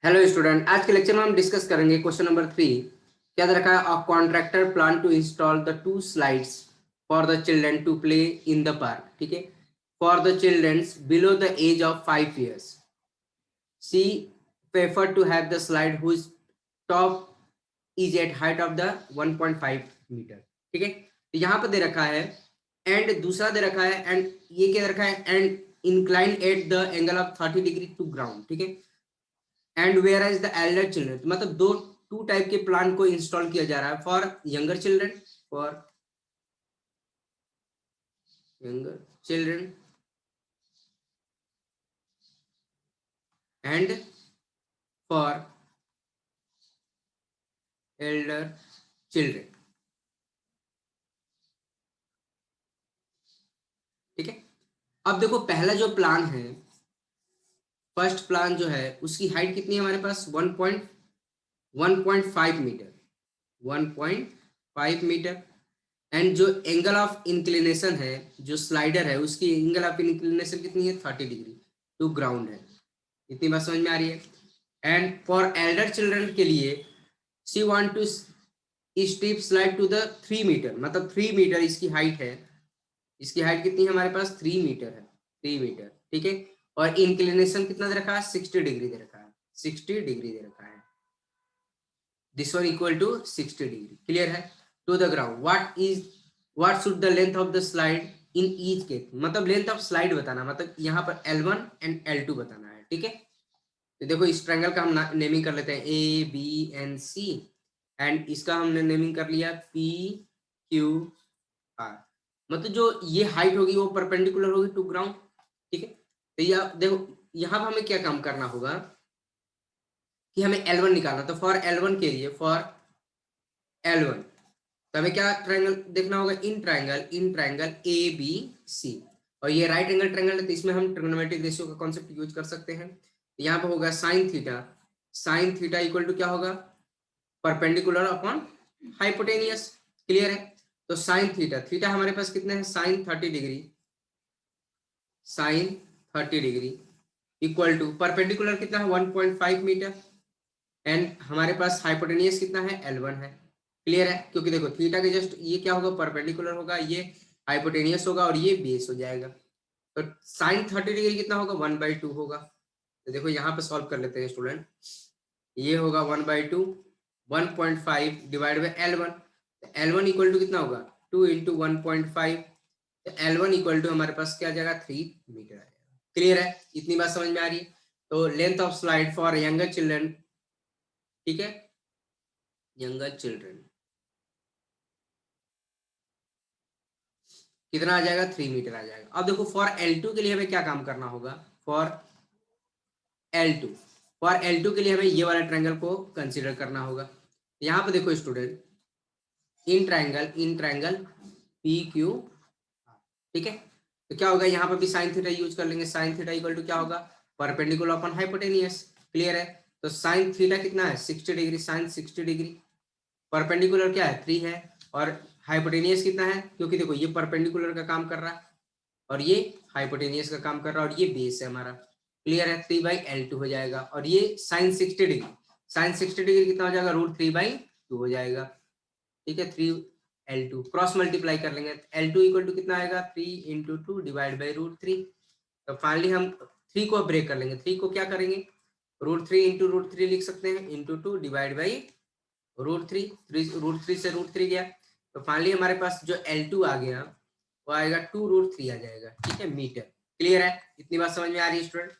Hello student, आज के lecture में हम डिस्कस करेंगे क्वेश्चन नंबर 3। क्या दे रखा है? A contractor plan to install the 2 slides for the children to play in the park. ठीक है, for the childrens below the age of 5 years। She prefer to have the slide whose top is at height of the 1.5 metre. ठीक है, तो यहाँ पर दे रखा है and दूसरा दे रखा है एंड ये क्या दे रखा है? And incline at the angle of 30 degree to ground. ठीक है, and where is the elder children, मतलब दो टू टाइप के प्लान को इंस्टॉल किया जा रहा है for younger children, for younger children and for elder children. ठीक है, अब देखो पहला जो प्लान है, फर्स्ट प्लान जो है उसकी हाइट कितनी है हमारे पास? 1.5 मीटर, 1.5 मीटर। एंड जो एंगल ऑफ इंक्लिनेशन है, जो स्लाइडर है उसकी एंगल ऑफ इंक्लिनेशन कितनी है? 30 डिग्री टू ग्राउंड है। इतनी बात समझ में आ रही है? एंड फॉर एल्डर चिल्ड्रन के लिए she want to steep slide to the 3 metre, मतलब 3 मीटर इसकी हाइट है। इसकी हाइट कितनी है हमारे पास? 3 मीटर है, 3 मीटर। ठीक है, और इंक्लिनेशन कितना दे रखा है? 60 डिग्री दे रखा है, 60 डिग्री दे रखा है। This one equal to 60 degree. Clear है? To the ground what should the length of the slide in each case, मतलब लेंथ ऑफ स्लाइड बताना, मतलब यहाँ पर L1 एंड L2 बताना है। ठीक है, तो देखो इस ट्रायंगल का हम नेमिंग कर लेते हैं ABNC, एंड इसका हमने नेमिंग कर लिया PQR। मतलब जो ये हाइट होगी वो परपेंडिकुलर होगी टू ग्राउंड। ठीक है, तो यह देखो यहाँ पर हमें क्या काम करना होगा कि हमें L1 निकालना। तो फॉर L1 के लिए, फॉर L1 तो हमें क्या ट्रायंगल देखना होगा? इन ट्रायंगल ABC, और ये राइट एंगल ट्रायंगल है तो इसमें हम ट्रिग्नोमेट्रिक रेशियो का कॉन्सेप्ट यूज कर सकते हैं। तो यहाँ पे होगा साइन थीटा इक्वल टू क्या होगा? Perpendicular upon hypotenuse. क्लियर है? तो साइन थीटा हमारे पास कितने हैं? Sine 30 degree, sine 30 degree equal to perpendicular कितना है? 1.5 मीटर, एंड हमारे पास हाइपोटेनियस कितना है? L1 है। क्लियर है? क्योंकि देखो थीटा के जस्ट ये क्या होगा? परपेंडिकुलर होगा, ये हाइपोटेनियस होगा और ये बेस हो जाएगा। तो साइन 30 डिग्री कितना होगा? 1/2 होगा। तो देखो यहाँ पे सॉल्व कर लेते हैं स्टूडेंट। ये होगा 1/2, 1.5 divide by L1। L1 equal to कितना होगा? 2 इंटू 1.5। तो L1 इक्वल टू हमारे पास क्या आ जाएगा? 3 मीटर आ जाएगा। क्लियर है? इतनी बात समझ में आ रही है? तो length of slide for younger children, ठीक है, यंगर चिल्ड्रन कितना आ जाएगा? 3 मीटर आ जाएगा। अब देखो फॉर L2 के लिए हमें क्या काम करना होगा? फॉर L2 के लिए हमें ये वाला ट्रायंगल को कंसीडर करना होगा। यहाँ पे देखो स्टूडेंट, इन ट्रायंगल PQ, ठीक है, तो क्या होगा? यहाँ पे भी साइन थीटा यूज कर लेंगे। साइन थीटा इक्वल टू क्या होगा? Perpendicular upon hypotenuse. क्लियर है? तो साइन थीटा कितना है? 60 डिग्री, साइन 60 डिग्री। परपेंडिकुलर क्या है? 3 है, और हाइपोटेनियस कितना है? क्योंकि देखो ये परपेंडिकुलर का काम कर रहा है और ये हाइपोटेनियस का काम कर रहा है, और ये बेस है हमारा। क्लियर है? 3/L2 हो जाएगा, और ये साइन 60 डिग्री, साइन 60 डिग्री कितना हो जाएगा? √3/2 हो जाएगा। ठीक है, 3L2 क्रॉस मल्टीप्लाई कर लेंगे। L2 इक्वल टू कितना आएगा? 3 इंटू 2 डिवाइड बाई √3। तो फाइनली हम 3 को ब्रेक कर लेंगे। 3 को क्या करेंगे? √3 इंटू √3 लिख सकते हैं, इंटू 2 डिवाइड बाई √3। √3 से √3 गया, तो फाइनली हमारे पास जो L2 आ गया वो आएगा 2√3 आ जाएगा। ठीक है, मीटर। क्लियर है? इतनी बात समझ में आ रही है स्टूडेंट?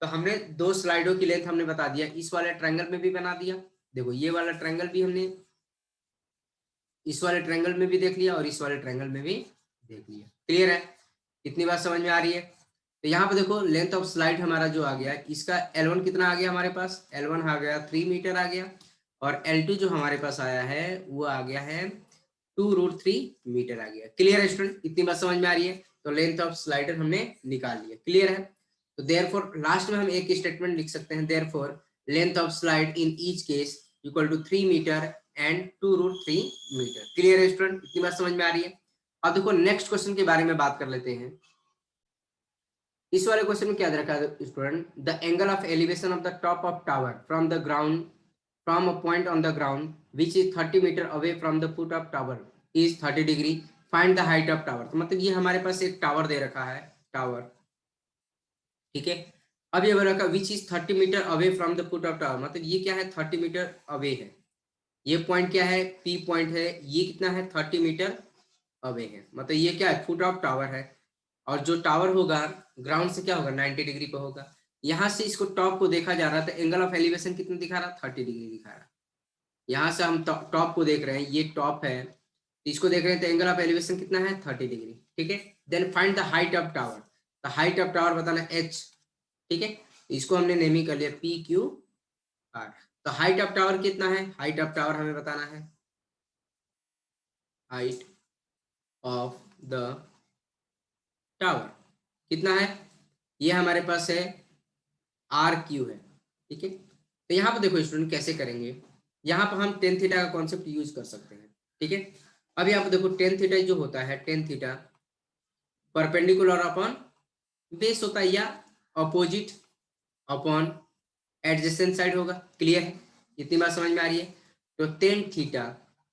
तो हमने दो स्लाइडों की लेंथ हमने बता दिया, इस वाले ट्रायंगल में भी बना दिया। देखो ये वाला ट्रायंगल भी हमने इस वाले ट्रायंगल में भी देख लिया और इस वाले ट्रायंगल में भी देख लिया। क्लियर है? इतनी बात समझ में आ रही है? तो यहाँ पे देखो लेंथ ऑफ स्लाइड हमारा जो आ गया, इसका L1 कितना आ गया हमारे पास? L1 आ गया 3 मीटर आ गया, और L2 जो हमारे पास आया है वो आ गया है 2√3 मीटर आ गया। क्लियर है स्टूडेंट? इतनी बात समझ में आ रही है? तो लेंथ ऑफ स्लाइडर हमने निकाल लिया। क्लियर है? तो देयरफॉर लास्ट में हम एक स्टेटमेंट लिख सकते हैं, therefore length of slide in each case equal to 3 metre and 2√3 metre. Clear है स्टूडेंट? इतनी बात समझ में आ रही है? अब देखो नेक्स्ट क्वेश्चन के बारे में बात कर लेते हैं। इस वाले क्वेश्चन में क्या दे रखा है student, the angle of elevation of the top of tower from the ground from a point on the ground which is 30 metre away from the foot of tower is 30 degree, find the height of tower. तो मतलब ये हमारे पास एक tower दे रखा है, tower, ठीक है। अब ये बोल रखा which is 30 metre away from the foot of tower, मतलब ये क्या है 30 मीटर अवे है। ये पॉइंट क्या है, पी पॉइंट है, ये कितना है 30 मीटर अवे है, मतलब ये क्या है फुट ऑफ टावर है। और जो टावर होगा ग्राउंड से क्या होगा 90 डिग्री पे होगा। यहाँ से इसको टॉप को देखा जा रहा था, एंगल ऑफ एलिवेशन कितना दिखा रहा 30 डिग्री दिखा रहा। यहाँ से हम टॉप को देख रहे हैं, ये टॉप है, इसको देख रहे हैं तो एंगल ऑफ एलिवेशन कितना है 30 डिग्री, ठीक है। Then find the height of tower, the height of tower बताना h, ठीक है। इसको हमने नेमिंग कर लिया पी क्यू आर। तो हाइट ऑफ टावर कितना है, हाइट ऑफ टावर हमें बताना है, हाइट ऑफ द टावर कितना है, ये हमारे पास है आर क्यू है, ठीक है। तो यहाँ पर देखो स्टूडेंट कैसे करेंगे, यहाँ पर हम टेन थीटा का कॉन्सेप्ट यूज कर सकते हैं, ठीक है। अब यहाँ पर देखो टेन थीटा जो होता है, tan theta perpendicular upon base होता है या अपोजिट अपॉन एडजेसेंट साइड होगा, क्लियर है, इतनी बात समझ में आ रही है। तो टेन थीटा,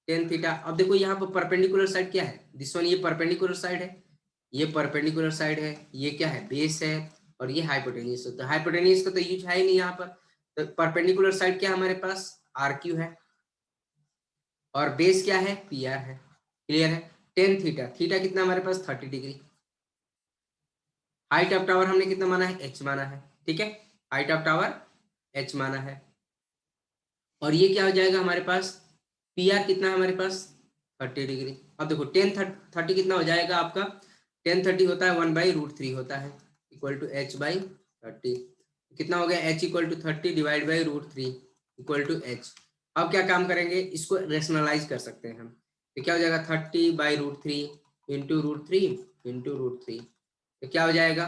टेन थीटा, अब देखो यहाँ पर परपेंडिकुलर साइड क्या है, दिस वन, ये परपेंडिकुलर साइड है, ये परपेंडिकुलर साइड है, ये क्या है बेस है, और ये हाइपोटेनियस है। तो हाइपोटेनियस का तो यूज है ही नहीं यहाँ पर, तो परपेंडिकुलर साइड क्या हमारे पास आर क्यू है, और बेस क्या है पी आर है, क्लियर है। टेन थीटा, थीटा कितना हमारे पास 30 डिग्री, हाइट ऑफ टावर हमने कितना माना है एच माना है, ठीक है, हाइट ऑफ टावर एच माना है। और ये क्या हो जाएगा हमारे पास, पी आर कितना है हमारे पास 30 डिग्री। अब देखो टेन 30 कितना हो जाएगा आपका, टेन 30 होता है 1/√3 होता है, इक्वल टू एच बाई 30, कितना हो गया H equal to 30 divide by √3 equal to H. अब क्या काम करेंगे, इसको रेशनलाइज कर सकते हैं हम, तो क्या हो जाएगा 30/√3 इंटू √3 इंटू √3, तो क्या हो जाएगा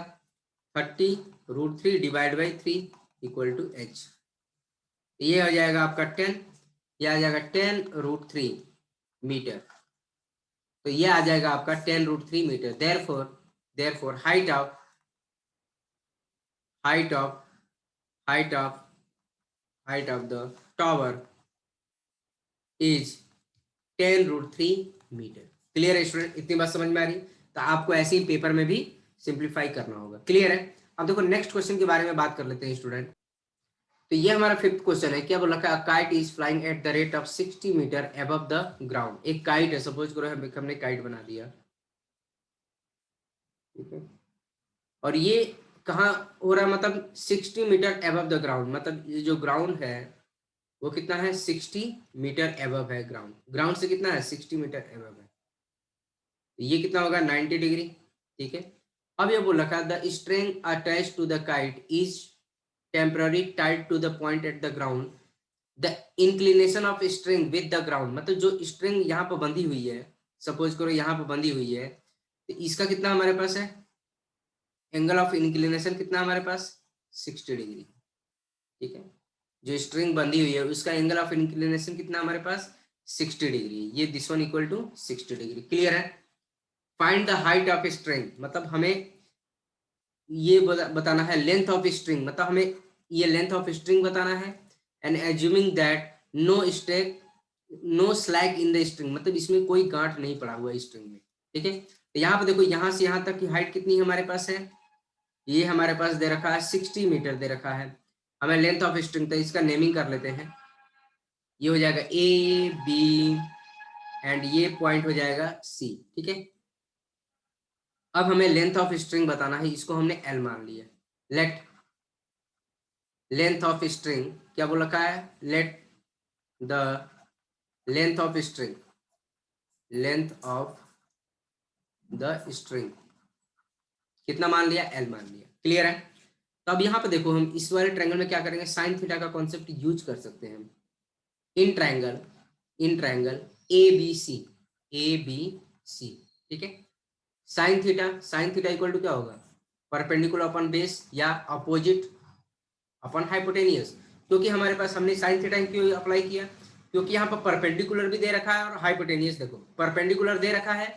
30√3 divide by 3 equal to H. ये हो जाएगा आपका 10, ये आ जाएगा 10√3 मीटर, तो ये आ जाएगा आपका 10√3 metre. Therefore height of the tower is 10√3 metre. Clear है स्टूडेंट, इतनी बात समझ में आ रही, तो आपको ऐसे ही पेपर में भी सिंप्लीफाई करना होगा, क्लियर है। अब देखो नेक्स्ट क्वेश्चन के बारे में बात कर लेते हैं स्टूडेंट। तो ये हमारा फिफ्थ क्वेश्चन है, क्या बोला है, kite is flying at the rate of 60 metre above the ground. एक काइट है, सपोज करो हमने काइट बना दिया, ठीक है, और ये कहाँ हो रहा है, मतलब 60 मीटर अबव द ग्राउंड, मतलब ये जो ग्राउंड है वो कितना है 60 मीटर अबव है, ग्राउंड से कितना है 60 मीटर अबव है, ये कितना होगा 90 डिग्री, ठीक है। अब ये बोल रखा है the string attach to the kite is temporary tied to the point at the ground, the inclination of string with the ground, मतलब जो स्ट्रिंग यहाँ पर बंधी हुई है, सपोज करो यहाँ पर बंधी हुई है, तो इसका कितना हमारे पास है एंगल ऑफ इंक्लिनेशन कितना हमारे पास 60 डिग्री, ठीक है। जो स्ट्रिंग बंधी हुई है उसका एंगल ऑफ इंक्लिनेशन कितना हमारे पास 60 डिग्री, ये this one equal to 60 degree, clear है। Find the height of string, मतलब हमें ये बताना है लेंथ ऑफ स्ट्रिंग, मतलब हमें ये लेंथ ऑफ स्ट्रिंग बताना है, and assuming that no slack in the string, मतलब इसमें कोई गांठ नहीं पड़ा हुआ स्ट्रिंग में, ठीक है। तो यहाँ पे देखो यहाँ से यहाँ तक की हाइट कितनी हमारे पास है, ये हमारे पास दे रखा है 60 मीटर दे रखा है, हमें लेंथ ऑफ स्ट्रिंग, तो इसका नेमिंग कर लेते हैं, ये हो जाएगा ए बी एंड ये पॉइंट हो जाएगा सी, ठीक है। अब हमें लेंथ ऑफ स्ट्रिंग बताना है, इसको हमने एल मान लिया, लेट लेंथ ऑफ स्ट्रिंग क्या बोल रखा है, let the length of string कितना मान लिया एल मान लिया, क्लियर है। तो अब यहाँ पे देखो हम इस वाले ट्रायंगल में क्या करेंगे, साइन थीटा का कॉन्सेप्ट यूज कर सकते हैं हम, इन ट्रायंगल ए बी सी, ठीक है। साइन थीटा इक्वल टू क्या होगा परपेंडिकुलर अपॉन बेस या अपोजिट अपॉन हाइपोटेनियस, क्योंकि हमारे पास हमने साइन थीटा क्यों अप्लाई किया, क्योंकि यहाँ पर परपेंडिकुलर भी दे रखा है और हाइपोटेनियस, देखो परपेंडिकुलर दे रखा है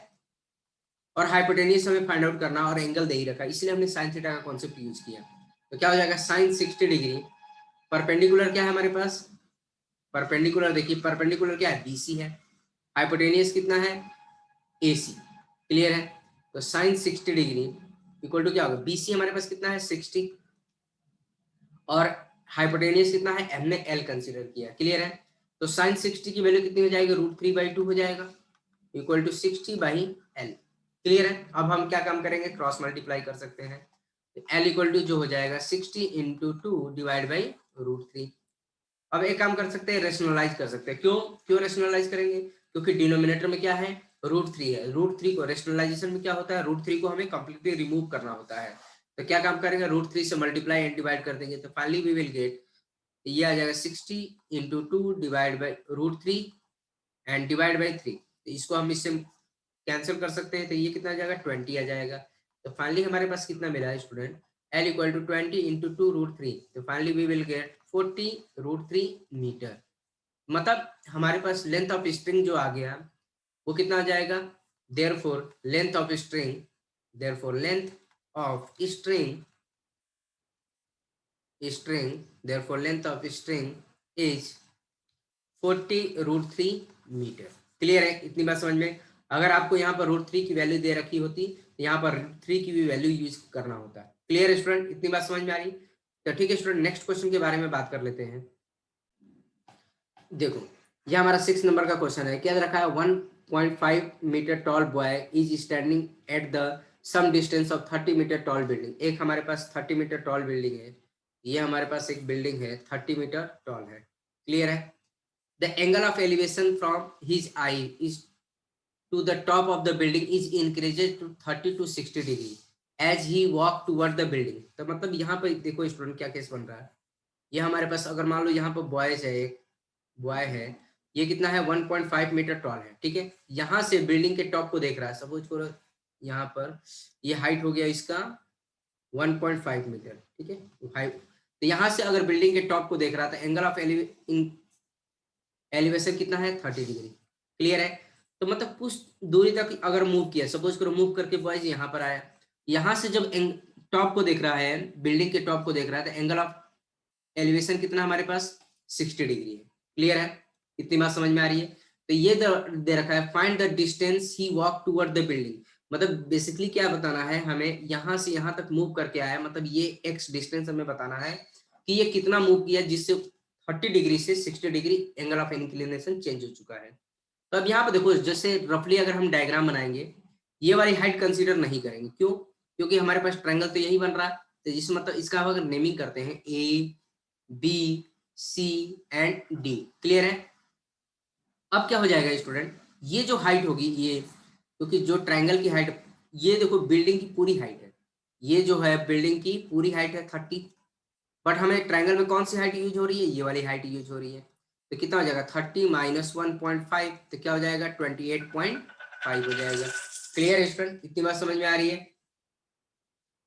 और हाइपोटेनियस हमें फाइंड आउट करना और एंगल दे ही रखा, इसलिए हमने साइन थीटा का कॉन्सेप्ट यूज किया। तो क्या हो जाएगा साइन 60 डिग्री, परपेंडिकुलर क्या है हमारे पास, परपेंडिकुलर देखिए परपेंडिकुलर क्या है बीसी है, हाइपोटेनियस कितना है एसी, क्लियर है। तो साइन 60 डिग्री इक्वल टू क्या होगा, बीसी हमारे पास कितना है 60 और हाइपोटेनियस कितना है, हमने एल कंसीडर किया, क्लियर है। तो साइन 60 की वैल्यू कितनी हो जाएगी, √3/2 हो जाएगा इक्वल टू 60/L, क्लियर है। अब हम क्या काम करेंगे, क्रॉस मल्टीप्लाई कर सकते हैं, L इक्वल टू जो हो जाएगा 60 × 2 डिवाइड बाई √3। अब एक काम कर सकते हैं, रेशनलाइज कर सकते हैं, क्यों रेशनलाइज करेंगे, क्योंकि डिनोमिनेटर में क्या है √3 है, √3 को रेशनलाइजेशन में क्या होता है, √3 को हमें कंप्लीटली रिमूव करना होता है। तो क्या काम करेंगे, √3 से मल्टीप्लाई एंड डिवाइड कर देंगे, तो फाइनली वी विल गेट, ये आ जाएगा 60 × 2 divide by √3 and divide by 3। तो इसको हम इससे कैंसिल कर सकते हैं, तो ये कितना आ जाएगा 20 आ जाएगा। तो फाइनली हमारे पास कितना मिला है स्टूडेंट, L इक्वल टू 20 × 2 √3, तो finally we will get 40 √3 metre. मतलब हमारे पास लेंथ ऑफ स्ट्रिंग जो आ गया वो कितना आ जाएगा, therefore length of string, therefore length of string is 40 √3 metre, clear है, इतनी बात समझ में। अगर आपको यहाँ पर √3 की वैल्यू दे रखी होती तो यहाँ पर √3 की भी वैल्यू यूज करना होता, क्लियर है स्टूडेंट, इतनी बात समझ में आ रही। तो ठीक है स्टूडेंट, नेक्स्ट क्वेश्चन के बारे में बात कर लेते हैं। देखो ये हमारा 6 नंबर का क्वेश्चन है, क्या रखा है, 1.5 metre tall boy is standing at the some distance of 30 metre tall building. एक हमारे पास 30 मीटर टॉल बिल्डिंग है, ये हमारे पास एक बिल्डिंग है 30 मीटर टॉल है, क्लियर है। The angle of elevation from his eye is to the top of the building is increased to 30 to 60 degree as he walk toward the building। तो मतलब यहाँ पर देखो स्टूडेंट क्या केस बन रहा है, ये हमारे पास अगर मान लो यहाँ पर बॉयज है, एक बॉय है, ये कितना है 1.5 मीटर टॉल है, ठीक है। यहाँ से बिल्डिंग के टॉप को देख रहा है, सपोज करो यहाँ पर ये हाइट हो गया इसका 1.5 मीटर, ठीक है। तो यहाँ से अगर बिल्डिंग के टॉप को देख रहा था, एंगल ऑफ एलिवेशन कितना है 30 डिग्री, क्लियर है। तो मतलब कुछ दूरी तक अगर मूव किया, सपोज करो मूव करके बॉयज यहाँ पर आया, यहाँ से जब टॉप को देख रहा है, बिल्डिंग के टॉप को देख रहा है, तो एंगल ऑफ एलिवेशन कितना हमारे पास 60 डिग्री है, क्लियर है, इतनी बात समझ में आ रही है। तो ये दे रखा है find the distance he walk toward the building, मतलब बेसिकली क्या बताना है हमें, यहाँ से यहाँ तक मूव करके आया, मतलब ये एक्स डिस्टेंस हमें बताना है कि ये कितना मूव किया जिससे 30 डिग्री से 60 degree angle of inclination change हो चुका है। तो अब यहाँ पे देखो, जैसे रफली अगर हम डायग्राम बनाएंगे, ये वाली हाइट कंसीडर नहीं करेंगे, क्यों, क्योंकि हमारे पास ट्रायंगल तो यही बन रहा है, तो जिस मतलब इसका अगर नेमिंग करते हैं A B C and D, clear है। अब क्या हो जाएगा स्टूडेंट, ये जो हाइट होगी ये, क्योंकि जो ट्रायंगल की हाइट, ये देखो बिल्डिंग की पूरी हाइट है, ये जो है बिल्डिंग की पूरी हाइट है 30, बट हमें ट्रायंगल में कौन सी हाइट यूज हो रही है, ये वाली हाइट यूज हो रही है। तो कितना हो जाएगा 30 माइनस 1.5, तो क्या हो जाएगा 28.5 हो जाएगा, क्लियर स्टूडेंट, इतनी बात समझ में आ रही है।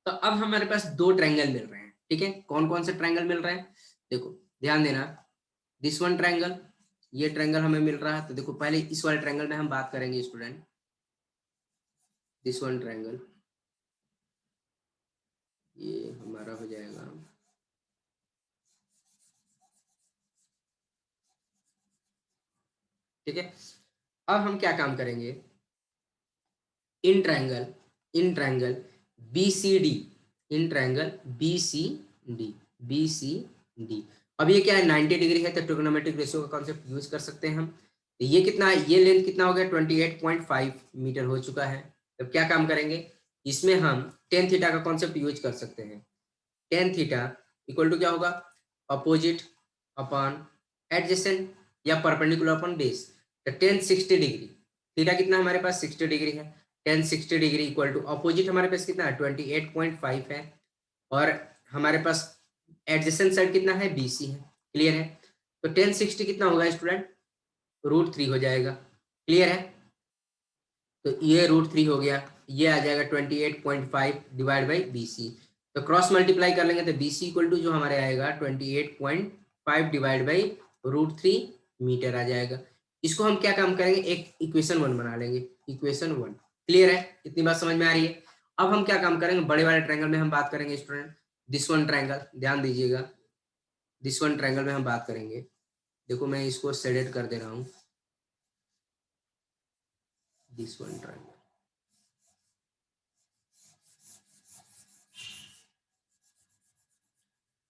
तो अब हमारे पास दो ट्रायंगल मिल रहे हैं, ठीक है, कौन कौन से ट्रायंगल मिल रहे हैं, देखो ध्यान देना, दिस वन ट्रायंगल, ये ट्रायंगल हमें मिल रहा है। तो देखो पहले इस वाले ट्रायंगल में हम बात करेंगे स्टूडेंट, दिस वन ट्रायंगल, ये हमारा हो जाएगा, ठीक है। अब हम क्या काम करेंगे, in triangle BCD, in triangle BCD। अब ये क्या है 90 डिग्री है, तो ट्रिग्नोमेट्रिक रेशियो का कॉन्सेप्ट यूज कर सकते हैं हम। तो ये कितना है, ये लेंथ कितना हो गया 28.5 मीटर हो चुका है। तो क्या काम करेंगे, इसमें हम टेन थीटा का कॉन्सेप्ट यूज कर सकते हैं। टेन थीटा इक्वल टू क्या होगा, अपोजिट अपॉन एडजेसेंट या परपेंडिकुलर अपॉन बेस। तो टेन 60 डिग्री, थीटा कितना हमारे पास 60 डिग्री है, tan 60 degree equal to opposite हमारे पास कितना है 28.5 है, और हमारे पास एडजेसेंट साइड कितना है BC है, क्लियर है। तो टेन 60 कितना होगा स्टूडेंट, √3 हो जाएगा, क्लियर है। तो ये √3 हो गया, ये आ जाएगा 28.5 डिवाइड बाई BC। तो क्रॉस मल्टीप्लाई कर लेंगे, तो BC इक्वल टू जो हमारे आएगा 28.5 डिवाइड बाई √3 मीटर आ जाएगा। इसको हम क्या काम करेंगे, एक इक्वेशन 1 बना लेंगे, इक्वेशन 1, क्लियर है, इतनी बात समझ में आ रही है। अब हम क्या काम करेंगे, बड़े वाले ट्रायंगल में हम बात करेंगे स्टूडेंट, दिस वन ट्रायंगल, ध्यान दीजिएगा, दिस वन ट्रायंगल में हम बात करेंगे। देखो मैं इसको शेडेड कर दे रहा हूं, दिस वन ट्रायंगल,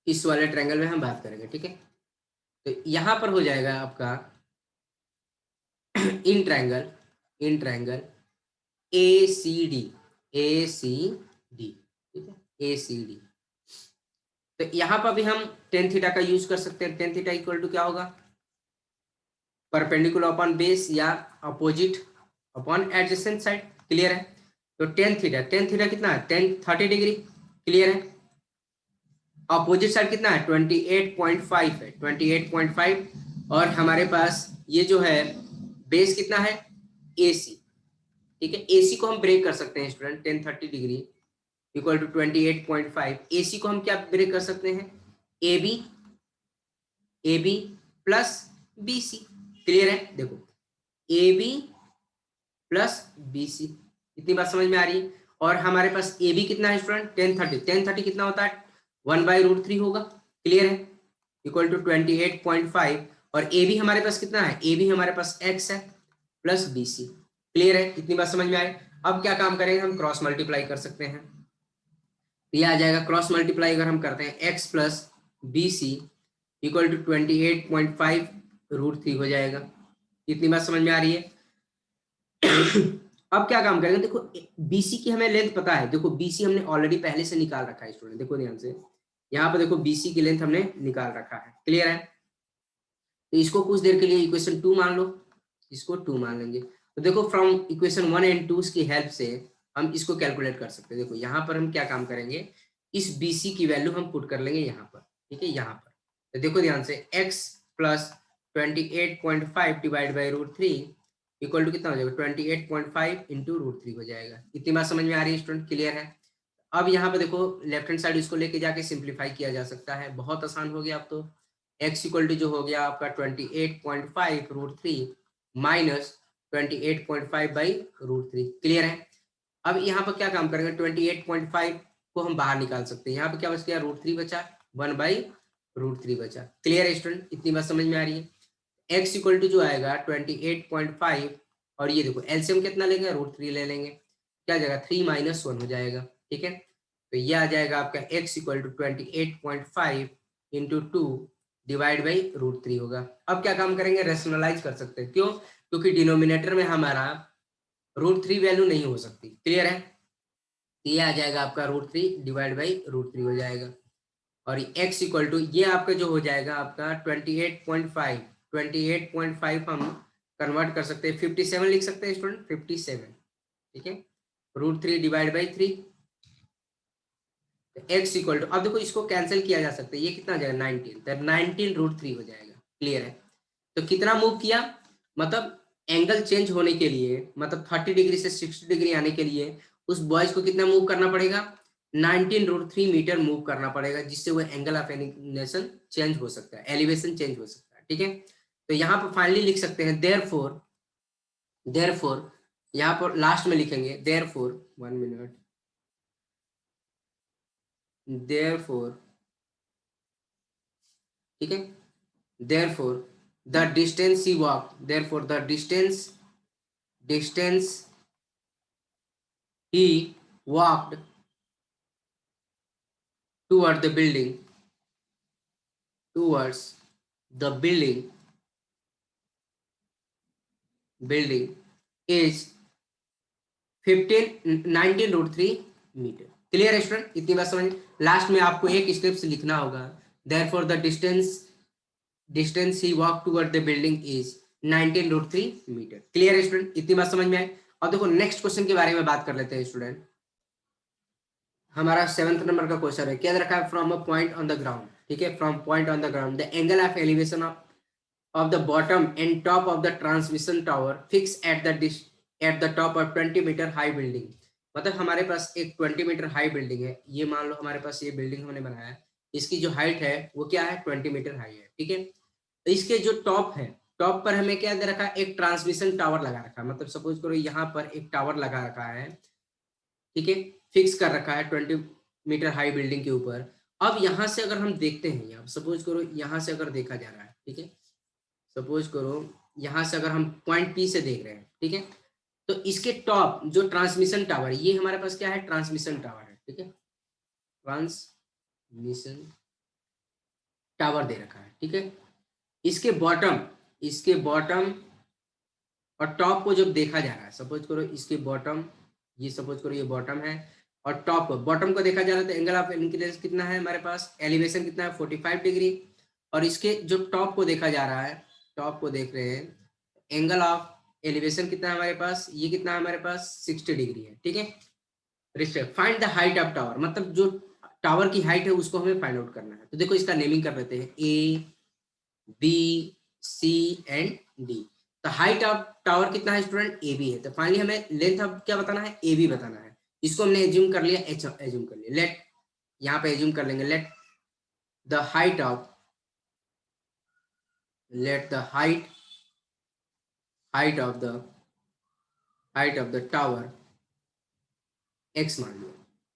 इस वाले ट्रायंगल में हम बात करेंगे, ठीक है। तो यहां पर हो जाएगा आपका in triangle, in triangle A C D, A C D, ठीक है, ए सी डी। तो यहां पर भी हम टेन थीटा का यूज कर सकते हैं। टेन थीटा इक्वल टू क्या होगा, परपेंडिकुलर अपॉन बेस या opposite upon adjacent side, clear है। तो टेन थीटा, टेन थीटा कितना है, 30 डिग्री, क्लियर है। अपोजिट साइड कितना है, 28.5 है, 28.5। और हमारे पास ये जो है बेस कितना है, AC, ठीक है। AC को हम ब्रेक कर सकते हैं student, 1030 degree equal to 28.5। AC को हम क्या ब्रेक कर सकते हैं, AB प्लस BC, क्लियर है। देखो AB प्लस BC, इतनी बात समझ में आ रही है। और हमारे पास AB कितना है स्टूडेंट, 1030, 1030 कितना होता है, 1/√3 होगा, क्लियर है, इक्वल टू 28.5। और AB हमारे पास कितना है, AB हमारे पास x है प्लस BC, क्लियर है, इतनी बात समझ में आए। अब क्या काम करेंगे, हम क्रॉस मल्टीप्लाई कर सकते हैं। ये आ जाएगा क्रॉस मल्टीप्लाई अगर हम करते हैं, x plus BC equal to 28.5√3 हो जाएगा, इतनी बात समझ में आ रही है। अब क्या काम करेंगे, देखो BC की हमें लेंथ पता है, देखो BC हमने ऑलरेडी पहले से निकाल रखा है स्टूडेंट, देखो ध्यान से, यहाँ पर देखो BC की लेंथ हमने निकाल रखा है, क्लियर है। तो इसको कुछ देर के लिए इक्वेशन 2 मान लो, इसको 2 मान लेंगे। तो देखो फ्रॉम इक्वेशन 1 एंड 2 की हेल्प से हम इसको कैलकुलेट कर सकते हैं। देखो यहाँ पर हम क्या काम करेंगे, इस BC की वैल्यू हम पुट कर लेंगे यहाँ पर, ठीक है, यहाँ पर। तो देखो ध्यान से, x plus 28.5 divide by √3 equal to कितना हो जाएगा, 28.5 इंटू √3 हो जाएगा, इतनी बात समझ में आ रही है स्टूडेंट, क्लियर है। अब यहाँ पे देखो लेफ्ट हैंड साइड इसको लेके जाके सिंप्लीफाई किया जा सकता है, बहुत आसान हो गया अब तो। x इक्वल टू जो हो गया आपका 28.5√3 माइनस 28.5/√3, क्लियर है। अब यहाँ पर क्या काम करेंगे, 28.5 को हम बाहर निकाल सकते हैं, यहाँ पे क्या बच गया, √3 बचा, 1/√3 बचा, क्लियर है स्टूडेंट, इतनी बात समझ में आ रही है। x इक्वल टू जो आएगा 28.5, और ये देखो एलसीएम कितना लेंगे, √3 ले लेंगे, क्या जाएगा 3 - 1 हो जाएगा, ठीक है। तो ये आ जाएगा आपका x equal to 28.5 into 2 divide by √3 होगा। अब क्या काम करेंगे, रेशनलाइज कर सकते हैं, क्यों, क्योंकि डिनोमिनेटर में हमारा √3 वैल्यू नहीं हो सकती, क्लियर है। ये आ जाएगा आपका √3 डिवाइड बाई √3 हो जाएगा। और x इक्वल टू ये आपका जो हो जाएगा आपका 28.5 हम कन्वर्ट कर सकते हैं, 57 लिख सकते हैं स्टूडेंट, 57, ठीक है, √3 divide by 3, x equal to, अब देखो इसको कैंसिल किया जा सकता है, ये कितना आ जाएगा 19, तब 19√3 हो जाएगा, क्लियर है। तो कितना मूव किया, मतलब एंगल चेंज होने के लिए, मतलब 30 डिग्री से 60 डिग्री आने के लिए उस बॉयज को कितना मूव करना पड़ेगा, 19√3 मीटर मूव करना पड़ेगा, जिससे वो एंगल ऑफ इंक्लिनेशन चेंज हो सकता है, एलिवेशन चेंज हो सकता है, ठीक है। तो यहाँ पर फाइनली लिख सकते हैं देयरफॉर, देयरफॉर यहाँ पर लास्ट में लिखेंगे देयरफॉर, 1 मिनट, देयरफॉर, ठीक है, therefore the distance he walk, therefore the distance he walked toward the building, towards the building is 19√3 metre, clear है स्टूडेंट, इतनी बात समझ। लास्ट में आपको एक स्टेप से लिखना होगा, therefore the distance he walked toward the building is 19√3 metre, clear है स्टूडेंट, इतनी बात समझ में आए। अब देखो नेक्स्ट क्वेश्चन के बारे में बात कर लेते हैं स्टूडेंट। हमारा 7th नंबर का क्वेश्चन है, क्या रखा है, from a point on the ground, ठीक है, from point on the ground the angle of elevation of the bottom and top of the transmission tower fixed at the top of 20 metre high building. मतलब हमारे पास एक 20 metre high building है, ये मान लो हमारे पास ये बिल्डिंग हमने बनाया है, इसकी जो हाइट है वो क्या है, 20 मीटर हाई है, ठीक है। तो इसके जो टॉप है, टॉप पर हमें क्या दे रखा है, एक ट्रांसमिशन टावर लगा रखा है, मतलब सपोज करो यहाँ पर एक टावर लगा रखा है, ठीक है, फिक्स कर रखा है 20 मीटर हाई बिल्डिंग के ऊपर। अब यहाँ से अगर हम देखते हैं, यहाँ सपोज करो यहाँ से अगर देखा जा रहा है, ठीक है, सपोज करो यहाँ से अगर हम पॉइंट पी से देख रहे हैं, ठीक है, तो इसके टॉप जो ट्रांसमिशन टावर, ये हमारे पास क्या है, ट्रांसमिशन टावर है, ठीक है, ट्रांसमिशन टावर दे रखा है, ठीक है। इसके बॉटम और टॉप को जब देखा जा रहा है, सपोज करो इसके बॉटम, ये सपोज करो ये बॉटम है, और टॉप बॉटम को देखा जा रहा है, तो एंगल ऑफ इंक्लिनेशन कितना है हमारे पास, एलिवेशन कितना है 45 डिग्री, और इसके जो टॉप को देखा जा रहा है, टॉप को देख रहे हैं, एंगल ऑफ एलिवेशन कितना है हमारे पास, ये कितना है हमारे पास 60 डिग्री है, ठीक है। Find the height of tower, मतलब जो टावर की हाइट है उसको हमें फाइंड आउट करना है। तो देखो इसका नेमिंग कर देते हैं, A B C and D. तो हाइट ऑफ टावर कितना है स्टूडेंट, ए बी है, तो फाइनली हमें लेंथ अब क्या बताना है, ए बी बताना है। इसको हमने एज्यूम कर लिया, एज्यूम कर लिया, लेट यहाँ पे एज्यूम कर लेंगे, let the height of tower x मान लिया,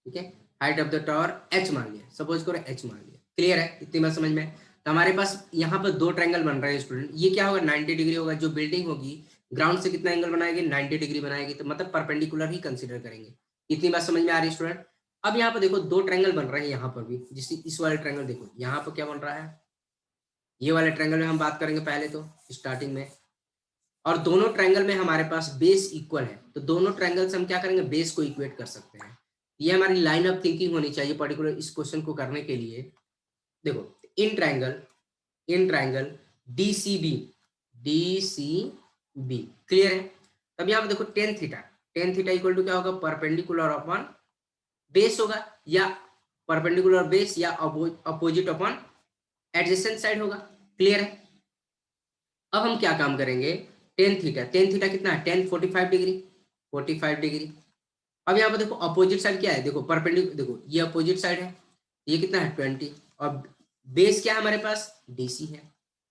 ठीक है, height of the tower H मान लिया, सपोज करो एच मान लिया। क्लियर है, इतनी बात समझ में। तो हमारे पास यहाँ पर दो ट्रायंगल बन रहे हैं स्टूडेंट, ये क्या होगा 90 डिग्री होगा, जो बिल्डिंग होगी ग्राउंड से कितना एंगल बनाएगी 90 डिग्री बनाएगी, तो मतलब परपेंडिकुलर ही कंसीडर करेंगे। इतनी बात समझ में आ रही है स्टूडेंट। अब यहाँ पर देखो दो ट्रायंगल बन रहे हैं, यहाँ पर भी, जिससे इस वाले ट्रायंगल देखो यहाँ पर क्या बन रहा है, ये वाले ट्रायंगल में हम बात करेंगे पहले तो स्टार्टिंग में, और दोनों ट्रायंगल में हमारे पास बेस इक्वल है, तो दोनों ट्रायंगल से हम क्या करेंगे, बेस को इक्वेट कर सकते हैं। ये हमारी लाइन ऑफ थिंकिंग होनी चाहिए पर्टिकुलर इस क्वेश्चन को करने के लिए। देखो इन ट्रायंगल DCB क्लियर है। तब यहाँ पे देखो टेन थीटा इक्वल टू क्या होगा, परपेंडिकुलर अपॉन बेस होगा, या परपेंडिकुलर बेस या अपोजिट अपॉन एडजेसेंट साइड होगा। क्लियर है। अब हम क्या काम करेंगे, टेन थीटा कितना है 45 डिग्री। अब यहाँ पर देखो अपोजिट साइड क्या है, देखो परपेंडिकुलर, देखो ये अपोजिट साइड है, ये कितना है 20, और बेस क्या है हमारे पास DC है,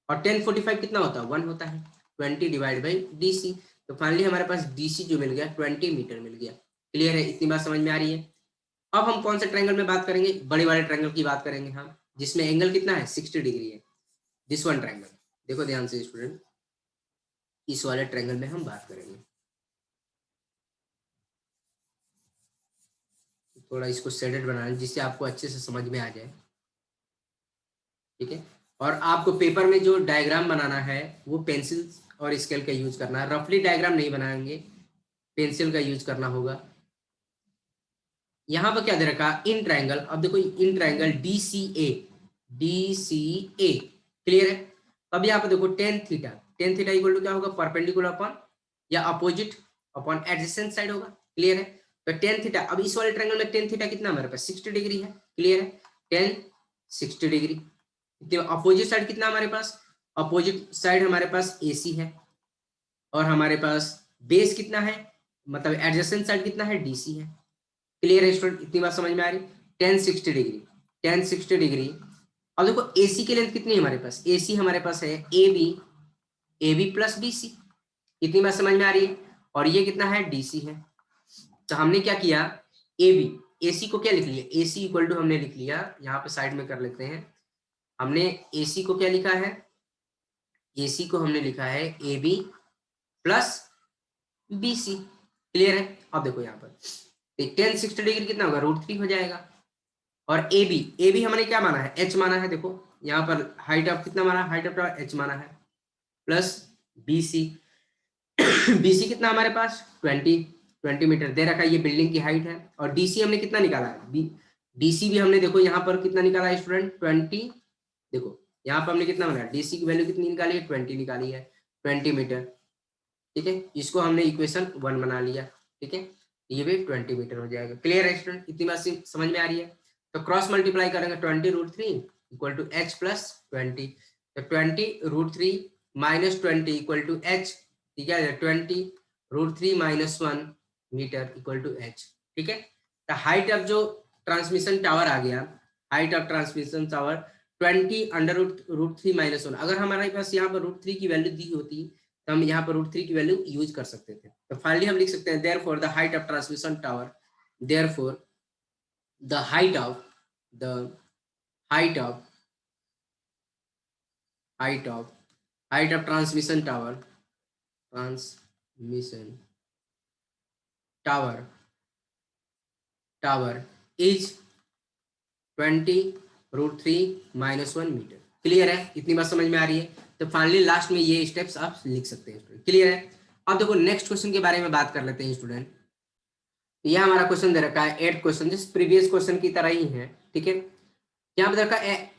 और 1045 कितना होता है 1 होता है, 20 डिवाइड बाई DC। तो फाइनली हमारे पास DC जो मिल गया 20 मीटर मिल गया। क्लियर है, इतनी बात समझ में आ रही है। अब हम कौन से ट्रायंगल में बात करेंगे, बड़े वाले ट्रायंगल की बात करेंगे हम, जिसमें एंगल कितना है 60 डिग्री है, दिस वन ट्रायंगल। देखो ध्यान से स्टूडेंट, इस वाले ट्रायंगल में हम बात करेंगे। थोड़ा इसको शेडेड बनाना जिससे आपको अच्छे से समझ में आ जाए, ठीक है। और आपको पेपर में जो डायग्राम बनाना है वो पेंसिल और स्केल का यूज करना है, रफली डायग्राम नहीं बनाएंगे, पेंसिल का यूज करना होगा। यहाँ पर क्या दे रखा, इन ट्रायंगल, अब देखो इन ट्रायंगल DCA क्लियर है। अब यहाँ पर देखो टेन थीटा इक्वल टू क्या होगा, परपेंडिकुलर अपॉन या अपोजिट अपॉन एडजेसेंट साइड होगा। क्लियर है। तो टेन थीटा, अब इस वाले ट्रायंगल में टेन थीटा कितना हमारे पास 60 डिग्री है। क्लियर है, टेन 60 डिग्री। अपोजिट साइड कितना हमारे पास, अपोजिट साइड हमारे पास AC है, और हमारे पास बेस कितना है, मतलब एडजेसेंट साइड कितना है DC है। क्लियर है स्टूडेंट, इतनी बात समझ में आ रही, 1060 डिग्री। अब देखो AC की लेंथ कितनी है हमारे पास, AC हमारे पास है AB प्लस BC। इतनी बात समझ में आ रही है, और ये कितना है DC है। तो हमने क्या किया, AC को क्या लिख लिया, AC इक्वल टू हमने लिख लिया, यहाँ पे साइड में कर लेते हैं, हमने AC को क्या लिखा है, AC को हमने लिखा है AB प्लस BC। क्लियर है। अब देखो यहाँ पर 1060 डिग्री कितना होगा, √3 हो जाएगा, और AB हमने क्या माना है, H माना है। देखो यहाँ पर हाइट ऑफ कितना माना, हाइट ऑफ H माना है, प्लस BC BC कितना हमारे पास 20 मीटर दे रखा है, ये बिल्डिंग की हाइट है। और DC हमने कितना निकाला है, DC भी हमने देखो यहाँ पर कितना निकाला है स्टूडेंट 20। देखो यहाँ पर हमने कितना बनाया, DC की वैल्यू कितनी निकाली है 20 निकाली है, 20 मीटर। ठीक है, इसको हमने इक्वेशन 1 बना लिया। ठीक है, ये भी 20 मीटर हो जाएगा। क्लियर है स्टूडेंट, इतनी बात समझ में आ रही है। तो क्रॉस मल्टीप्लाई करेंगे 20√3 इक्वल टू H प्लस 20। तो 20√3 माइनस 20 इक्वल टू H। ठीक है, 20√3 minus 1 metre equal to H। ठीक है, तो हाइट ऑफ जो ट्रांसमिशन टावर आ गया, हाइट ऑफ ट्रांसमिशन टावर 20 √3 - 1। अगर हमारे पास यहाँ पर √3 की वैल्यू दी होती तो हम यहाँ पर √3 की वैल्यू यूज कर सकते थे। तो फाइनली हम लिख सकते हैं therefore the height of transmission tower, therefore the height of the height of height of transmission tower is 20 √3 - 1 metre. Clear है? इतनी बात समझ में आ रही है? तो फाइनली लास्ट में ये स्टेप्स आप लिख सकते हैं स्टूडेंट। क्लियर है? अब देखो नेक्स्ट क्वेश्चन के बारे में बात कर लेते हैं स्टूडेंट। यह हमारा क्वेश्चन दे रखा है 8 क्वेश्चन, जिस प्रीवियस क्वेश्चन की तरह ही है। ठीक है, यहाँ पे रखा है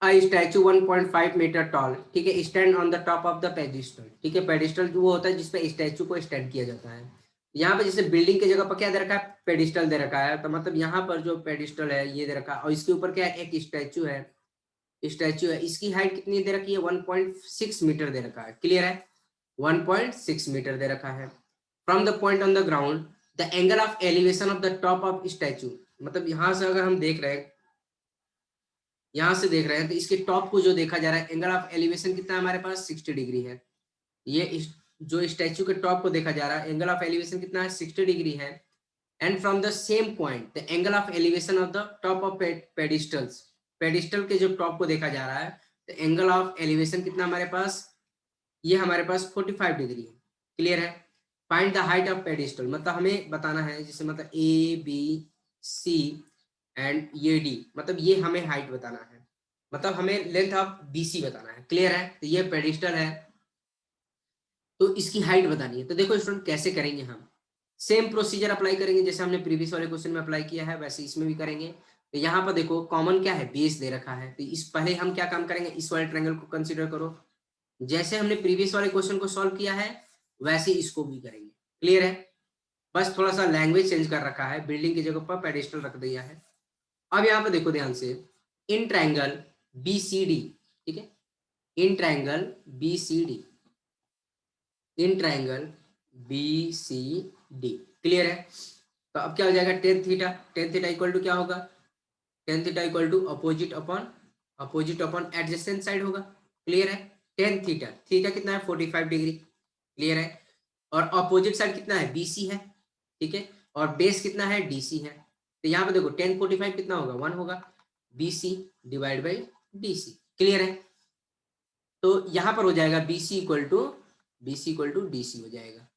a statue 1.5 मीटर टॉल, ठीक है, stand on the top of the pedestal. ठीक है, पेडिस्टल वो होता है जिसपे स्टैचू को स्टैंड किया जाता है। यहाँ पे जैसे बिल्डिंग की जगह पर क्या दे रखा है, पेडिस्टल दे रखा है, तो मतलब यहाँ पर जो पेडिस्टल है ये दे रखा है और इसके ऊपर क्या है, एक स्टैचू है। इसकी हाइट कितनी दे रखी है, 1.6 मीटर दे रखा है। क्लियर है? 1.6 मीटर दे रखा है। From the point on the ground the angle of elevation of the top of statute, मतलब यहाँ से अगर हम देख रहे हैं, यहां से देख रहे हैं तो इसके टॉप को जो देखा जा रहा है, एंगल ऑफ एलिवेशन कितना है हमारे पास, 60 डिग्री है। ये जो स्टैचू के टॉप को देखा जा रहा है, एंगल ऑफ एलिवेशन कितना है, 60 डिग्री है। And from the same point the angle of elevation of the top of pedestals, pedestal के जो टॉप को देखा जा रहा है, तो एंगल ऑफ एलिवेशन कितना हमारे पास, ये हमारे पास 45 डिग्री है। क्लियर है? Find the height of pedestal, मतलब हमें बताना है, जैसे मतलब ABC एंड ये D, मतलब ये हमें हाइट बताना है, मतलब हमें लेंथ ऑफ BC बताना है। क्लियर है? तो ये पेडिस्टल है तो इसकी हाइट बतानी है। तो देखो स्टूडेंट कैसे करेंगे, हम सेम प्रोसीजर अप्लाई करेंगे जैसे हमने प्रीवियस वाले क्वेश्चन में अप्लाई किया है, वैसे इसमें भी करेंगे। तो यहाँ पर देखो कॉमन क्या है, बेस दे रखा है, तो इस पहले हम क्या काम करेंगे, इस वाले ट्रायंगल को कंसीडर करो। जैसे हमने प्रीवियस वाले क्वेश्चन को सॉल्व किया है वैसे इसको भी करेंगे। क्लियर है? बस थोड़ा सा लैंग्वेज चेंज कर रखा है, बिल्डिंग की जगह पर पेडिस्टल रख दिया है। अब यहाँ पे देखो ध्यान से, इन ट्रायंगल BCD, ठीक है, in triangle BCD, in triangle BCD। Clear है? तो अब क्या हो जाएगा, टेन थीटा इक्वल टू क्या होगा, tan theta equal to opposite upon adjacent side होगा। क्लियर है? टेन थीटा कितना है, 45 डिग्री। क्लियर है? और अपोजिट साइड कितना है, BC है। ठीक है, और बेस कितना है, DC है। तो यहाँ पे देखो टेन 45 कितना होगा, 1 होगा, BC divide by DC। Clear है? तो यहाँ पर हो जाएगा BC इक्वल टू DC हो जाएगा।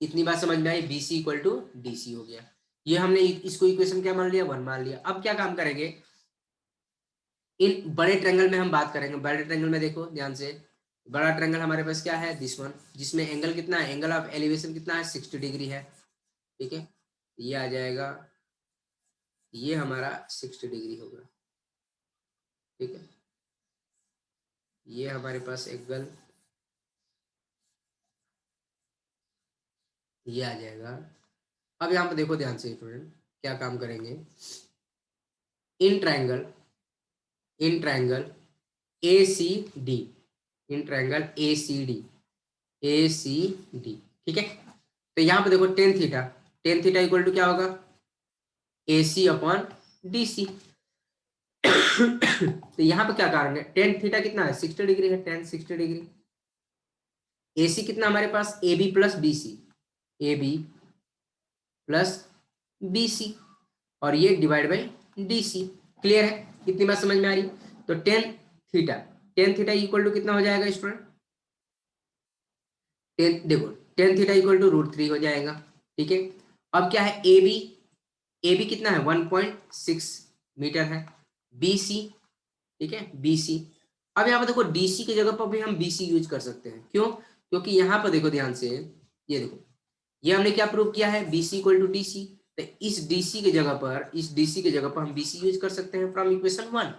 इतनी बात समझ में आई, BC इक्वल टू DC हो गया। ये हमने इसको इक्वेशन क्या मान लिया, 1 मान लिया। अब क्या काम करेंगे, इन बड़े ट्रायंगल में हम बात करेंगे। बड़े ट्रायंगल में देखो ध्यान से, बड़ा ट्रायंगल हमारे पास क्या है, दिस वन, जिसमें एंगल कितना है, एंगल ऑफ एलिवेशन कितना है, 60 डिग्री है। ठीक है, ये आ जाएगा, ये हमारा 60 डिग्री होगा। ठीक है, ये हमारे पास एंगल ये आ जाएगा। अब यहाँ पे देखो ध्यान से स्टूडेंट, क्या काम करेंगे, in triangle ACD, in triangle ACD। ठीक है, तो यहाँ पे देखो टेन थीटा इक्वल टू क्या होगा, AC अपॉन DC। तो यहाँ पे क्या कारण है, टेन थीटा कितना है, 60 डिग्री है, टेन 60 डिग्री। AC कितना हमारे पास, AB प्लस BC, और ये डिवाइड बाई DC। क्लियर है? कितनी बात समझ में आ रही? तो टेन थीटा इक्वल टू कितना हो जाएगा स्टूडेंट, देखो टेन थीटा इक्वल टू √3 हो जाएगा। ठीक है, अब क्या है, AB कितना है, 1.6 मीटर है। BC, ठीक है, BC। अब यहाँ पर देखो DC की जगह पर भी हम BC यूज कर सकते हैं। क्यों? क्योंकि यहाँ पर देखो ध्यान से, ये देखो, ये हमने क्या प्रूव किया है, BC इक्वल टू DC। तो इस DC की जगह पर हम BC यूज कर सकते हैं फ्रॉम इक्वेशन 1।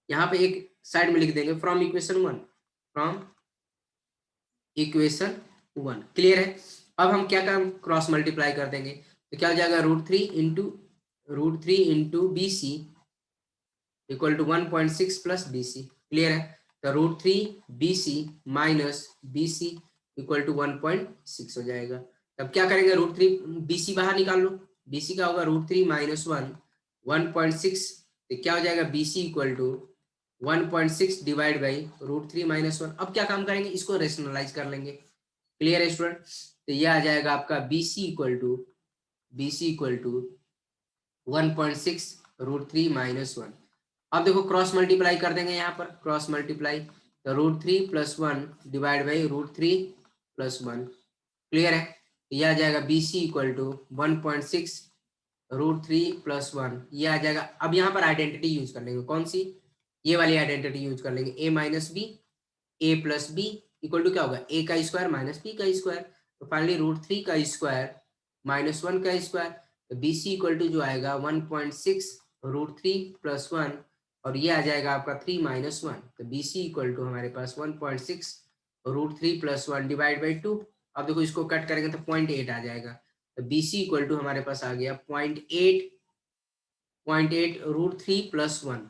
यहाँ पे एक साइड में लिख देंगे फ्रॉम इक्वेशन 1। क्लियर है? अब हम क्या काम, क्रॉस मल्टीप्लाई कर देंगे, तो क्या हो जाएगा, √3 into BC equal to 1.6 plus BC। Clear है? तो √3 माइनस BC इक्वल टू 1.6 हो जाएगा। तब क्या करेंगे, √3 BC बाहर निकाल लो, BC का होगा √3 - 1 1.6, तो क्या हो जाएगा, BC equal to 1.6 divide by √3 - 1। अब क्या काम करेंगे, इसको रेशनलाइज कर लेंगे। क्लियर है स्टूडेंट? तो ये आ जाएगा आपका BC इक्वल टू 1.6 √3 - 1। अब देखो क्रॉस मल्टीप्लाई कर देंगे, यहाँ पर क्रॉस मल्टीप्लाई, तो √3 + 1 डिवाइड बाई √3 + 1। क्लियर है? ये आ जाएगा BC इक्वल टू 1.6 √3 + 1। ये आ जाएगा। अब यहाँ पर आइडेंटिटी यूज कर लेंगे, कौन सी, ये वाली आइडेंटिटी यूज कर लेंगे, a - b, a + b equal to क्या होगा, a का स्क्वायर - b का स्क्वायर। तो फाइनली √3 का स्क्वायर -1 का स्क्वायर, तो BC इक्वल टू जो आएगा 1.6 √3 + 1, और ये आ जाएगा आपका 3 - 1। तो BC इक्वल टू हमारे पास 1.6 √3 + 1 डिवाइड बाई 2। अब देखो इसको कट करेंगे तो 0.8 आ जाएगा। तो BC इक्वल टू हमारे पास आ गया 0.8 √3 + 1।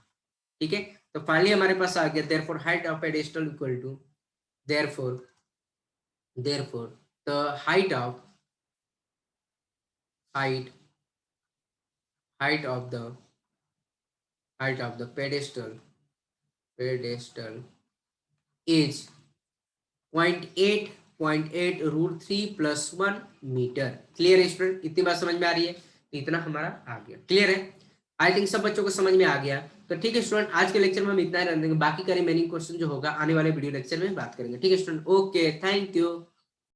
ठीक है, तो फाइनली हमारे पास आ गया therefore height of pedestal equal to therefore the height of height of the pedestal is 0.8 √3 + 1 metre. Clear है स्टूडेंट? इतनी बात समझ में आ रही है? तो इतना हमारा आ गया। क्लियर है? आई थिंक सब बच्चों को समझ में आ गया। तो ठीक है स्टूडेंट, आज के लेक्चर में हम इतना ही रख देंगे, बाकी का रिमेनिंग क्वेश्चन जो होगा आने वाले वीडियो लेक्चर में बात करेंगे। ठीक है स्टूडेंट, ओके, थैंक यू।